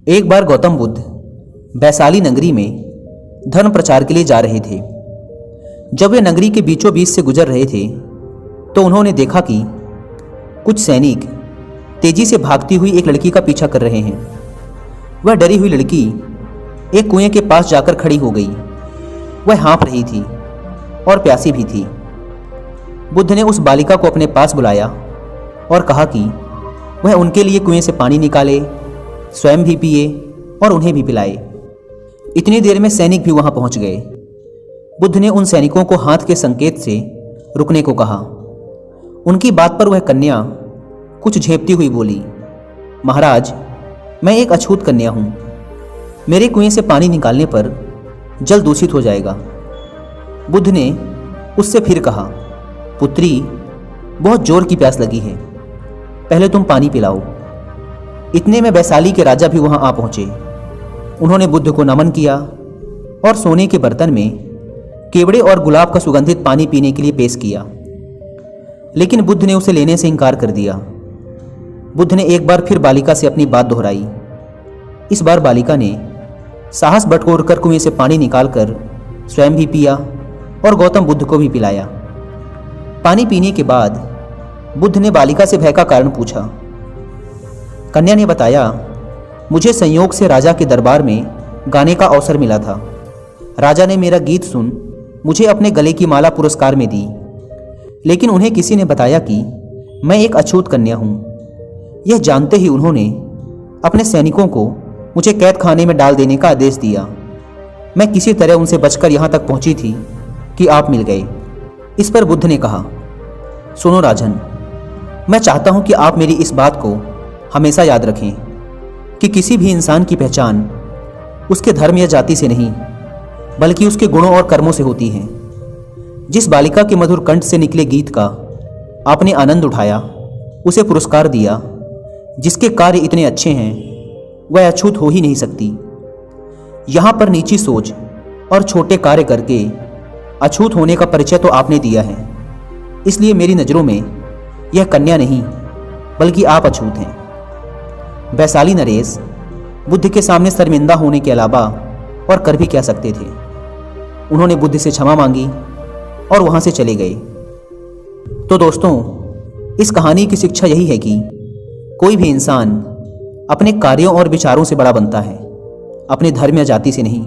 एक बार गौतम बुद्ध वैशाली नगरी में धर्म प्रचार के लिए जा रहे थे। जब वे नगरी के बीचों बीच से गुजर रहे थे तो उन्होंने देखा कि कुछ सैनिक तेजी से भागती हुई एक लड़की का पीछा कर रहे हैं। वह डरी हुई लड़की एक कुएं के पास जाकर खड़ी हो गई। वह हाँफ रही थी और प्यासी भी थी। बुद्ध ने उस बालिका को अपने पास बुलाया और कहा कि वह उनके लिए कुएं से पानी निकाले, स्वयं भी पिए और उन्हें भी पिलाए। इतनी देर में सैनिक भी वहां पहुंच गए। बुद्ध ने उन सैनिकों को हाथ के संकेत से रुकने को कहा। उनकी बात पर वह कन्या कुछ झेपती हुई बोली, महाराज, मैं एक अछूत कन्या हूं। मेरे कुएं से पानी निकालने पर जल दूषित हो जाएगा। बुद्ध ने उससे फिर कहा, पुत्री, बहुत जोर की प्यास लगी है, पहले तुम पानी पिलाओ। इतने में वैशाली के राजा भी वहां आ पहुंचे। उन्होंने बुद्ध को नमन किया और सोने के बर्तन में केवड़े और गुलाब का सुगंधित पानी पीने के लिए पेश किया, लेकिन बुद्ध ने उसे लेने से इनकार कर दिया। बुद्ध ने एक बार फिर बालिका से अपनी बात दोहराई। इस बार बालिका ने साहस बटोर कर कुएं से पानी निकालकर स्वयं भी पिया और गौतम बुद्ध को भी पिलाया। पानी पीने के बाद बुद्ध ने बालिका से भय का कारण पूछा। कन्या ने बताया, मुझे संयोग से राजा के दरबार में गाने का अवसर मिला था। राजा ने मेरा गीत सुन मुझे अपने गले की माला पुरस्कार में दी, लेकिन उन्हें किसी ने बताया कि मैं एक अछूत कन्या हूँ। यह जानते ही उन्होंने अपने सैनिकों को मुझे कैद खाने में डाल देने का आदेश दिया। मैं किसी तरह उनसे बचकर यहाँ तक पहुँची थी कि आप मिल गए। इस पर बुद्ध ने कहा, सुनो राजन, मैं चाहता हूँ कि आप मेरी इस बात को हमेशा याद रखें कि किसी भी इंसान की पहचान उसके धर्म या जाति से नहीं, बल्कि उसके गुणों और कर्मों से होती है। जिस बालिका के मधुर कंठ से निकले गीत का आपने आनंद उठाया, उसे पुरस्कार दिया, जिसके कार्य इतने अच्छे हैं, वह अछूत हो ही नहीं सकती। यहाँ पर नीची सोच और छोटे कार्य करके अछूत होने का परिचय तो आपने दिया है। इसलिए मेरी नज़रों में यह कन्या नहीं, बल्कि आप अछूत हैं। वैशाली नरेश बुद्ध के सामने शर्मिंदा होने के अलावा और कर भी क्या सकते थे। उन्होंने बुद्ध से क्षमा मांगी और वहां से चले गए। तो दोस्तों, इस कहानी की शिक्षा यही है कि कोई भी इंसान अपने कार्यों और विचारों से बड़ा बनता है, अपने धर्म या जाति से नहीं।